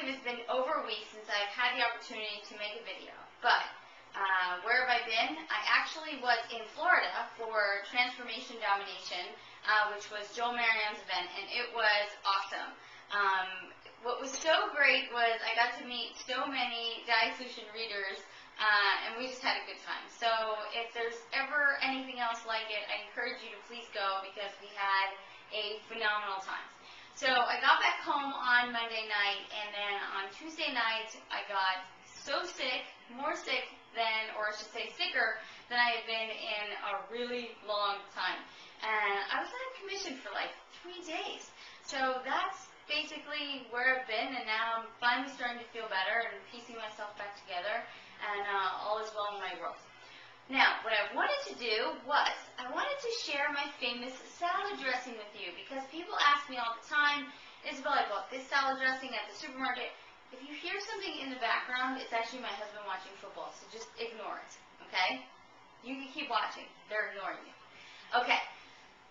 it has been over a week since I've had the opportunity to make a video, but where have I been? I actually was in Florida for Transformation Domination, which was Joel Merriam's event, and it was awesome. What was so great was I got to meet so many Diet Solution readers, and we just had a good time. So if there's ever anything else like it, I encourage you to please go because we had a phenomenal time. So I got back home on Monday night, and then on Tuesday night I got so sick, more sick than, or I should say sicker, than I had been in a really long time. And I was out of commission for like 3 days. So that's basically where I've been, and now I'm finally starting to feel better and piecing myself back together, and all is well in my world. Now, what I wanted to do was, I wanted to share my famous salad dressing with you, because people ask me all the time, Isabel, I bought this salad dressing at the supermarket. If you hear something in the background, it's actually my husband watching football, so just ignore it, okay? You can keep watching. They're ignoring you. Okay,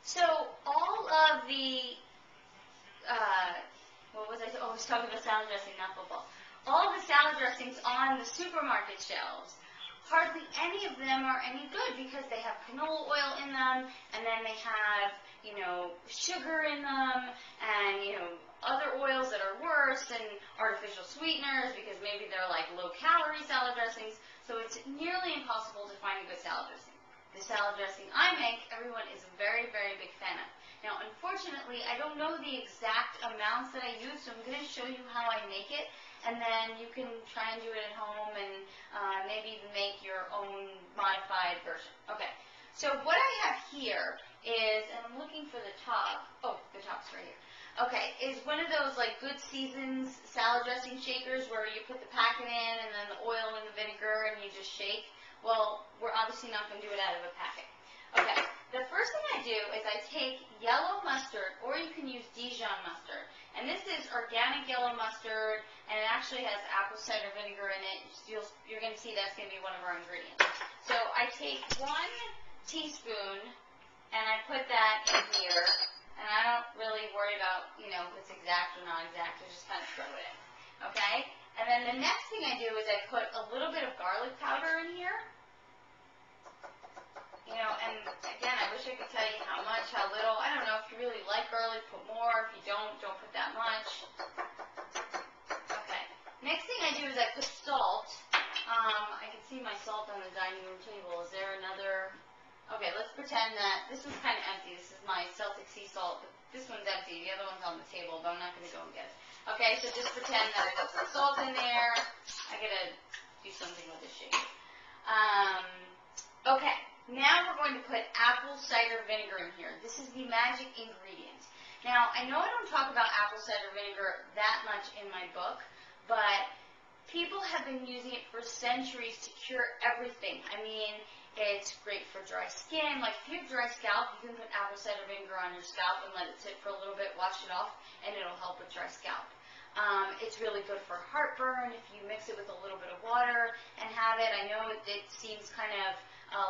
so all of the, what was I was talking about salad dressing, not football. All of the salad dressings on the supermarket shelves, hardly any of them are any good because they have canola oil in them, and then they have, you know, sugar in them, and, you know, other oils that are worse, and artificial sweeteners because maybe they're like low-calorie salad dressings. So it's nearly impossible to find a good salad dressing. The salad dressing I make, everyone is a very, very big fan of. Now, unfortunately, I don't know the exact amounts that I use, so I'm going to show you how I make it, and then you can try and do it at home and maybe even make your own modified version. Okay, so what I have here is, and I'm looking for the top, oh, the top's right here. Okay, is one of those like Good Seasons salad dressing shakers where you put the packet in and then the oil and the vinegar and you just shake. Well, we're obviously not going to do it out of a packet. Okay, the first thing I do is I take yellow mustard, or you can use Dijon mustard. And this is organic yellow mustard, and it actually has apple cider vinegar in it. You're going to see that's going to be one of our ingredients. So I take 1 teaspoon, and I put that in here. And I don't really worry about, you know, if it's exact or not exact. I just kind of throw it in. Okay? And then the next thing I do is I put a little bit of garlic powder in here. You know, and again, I wish I could tell you how much, how little. I don't know. If you really like garlic, put more. If you don't put that much. Okay. Next thing I do is I put salt. I can see my salt on the dining room table. Is there another... Okay, let's pretend that this one's kind of empty. This is my Celtic sea salt, but this one's empty. The other one's on the table, but I'm not going to go and get it. Okay, so just pretend that I put some salt in there. I got to do something with this shaker. Okay, now we're going to put apple cider vinegar in here. This is the magic ingredient. Now, I know I don't talk about apple cider vinegar that much in my book, but people have been using it for centuries to cure everything. I mean, it's great for dry skin. Like, if you have dry scalp, you can put apple cider vinegar on your scalp and let it sit for a little bit, wash it off, and it'll help with dry scalp. It's really good for heartburn if you mix it with a little bit of water and have it. I know it seems kind of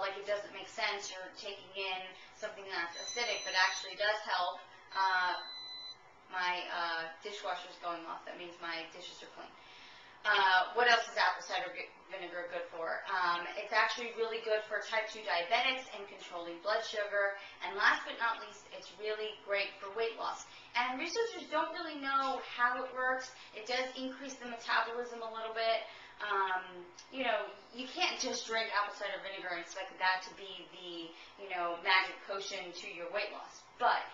like it doesn't make sense. You're taking in something that's acidic, but actually does help. My dishwasher's going off. That means my dishes are clean. What else is apple cider vinegar good for? It's actually really good for type 2 diabetics and controlling blood sugar. And last but not least, it's really great for weight loss. And researchers don't really know how it works. It does increase the metabolism a little bit. You know, you can't just drink apple cider vinegar and expect that to be the, you know, magic potion to your weight loss. But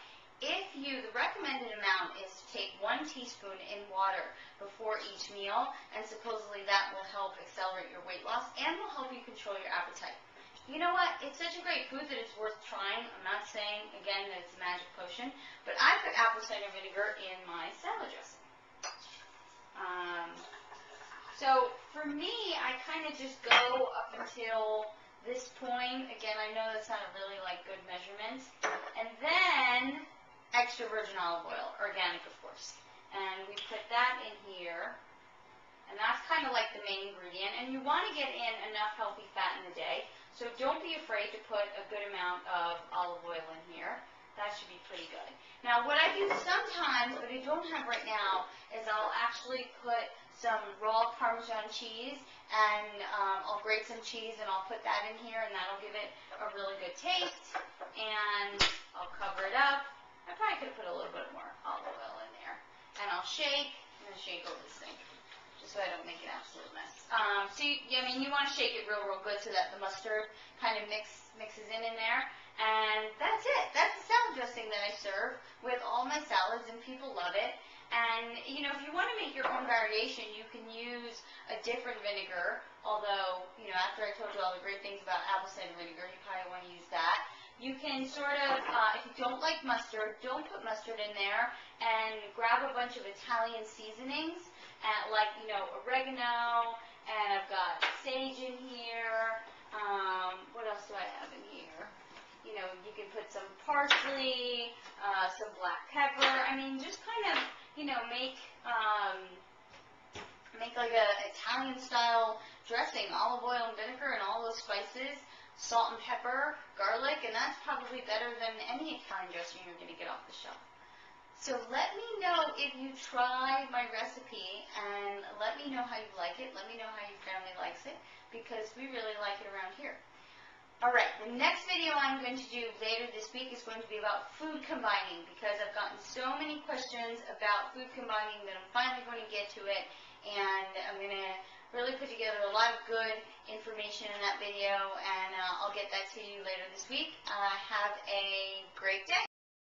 if the recommended amount is to take 1 teaspoon in water before each meal, and supposedly that will help accelerate your weight loss and will help you control your appetite. You know what? It's such a great food that it's worth trying. I'm not saying, again, that it's a magic potion, but I put apple cider vinegar in my salad dressing. So for me, I kind of just go up until this point. Again, I know that's not a really good measurement. And then extra virgin olive oil, organic of course. And we put that in here. And that's kind of like the main ingredient. And you want to get in enough healthy fat in the day. So don't be afraid to put a good amount of olive oil in here. That should be pretty good. Now, what I do sometimes, but I don't have right now, is is I'll actually put some raw Parmesan cheese, and I'll grate some cheese and I'll put that in here, and that'll give it a really good taste. And I'll cover it up. I probably could have put a little bit more olive oil in there. And I'll shake. I'm going to shake over this thing, just so I don't make an absolute mess. You want to shake it real good so that the mustard kind of mixes in there. And that's it. That's the salad dressing that I serve with all my salads, and people love it. And, if you want to make your own variation, you can use a different vinegar, although, after I told you all the great things about apple cider vinegar, you probably want to use that. You can sort of, if you don't like mustard, don't put mustard in there, and grab a bunch of Italian seasonings, oregano, and I've got sage in here. What else do I have in here? You can put some parsley, some black pepper. Just kind of, make like a Italian style dressing, olive oil and vinegar and all those spices, salt and pepper, garlic, and that's probably better than any Italian dressing you're going to get off the shelf. So let me know if you try my recipe, and let me know how you like it. Let me know how your family likes it, because we really like it around here. Alright, the next video I'm going to do later this week is going to be about food combining, because I've gotten so many questions about food combining that I'm finally going to get to it, and I'm going to really put together a lot of good information in that video, and I'll get that to you later this week. Have a great day.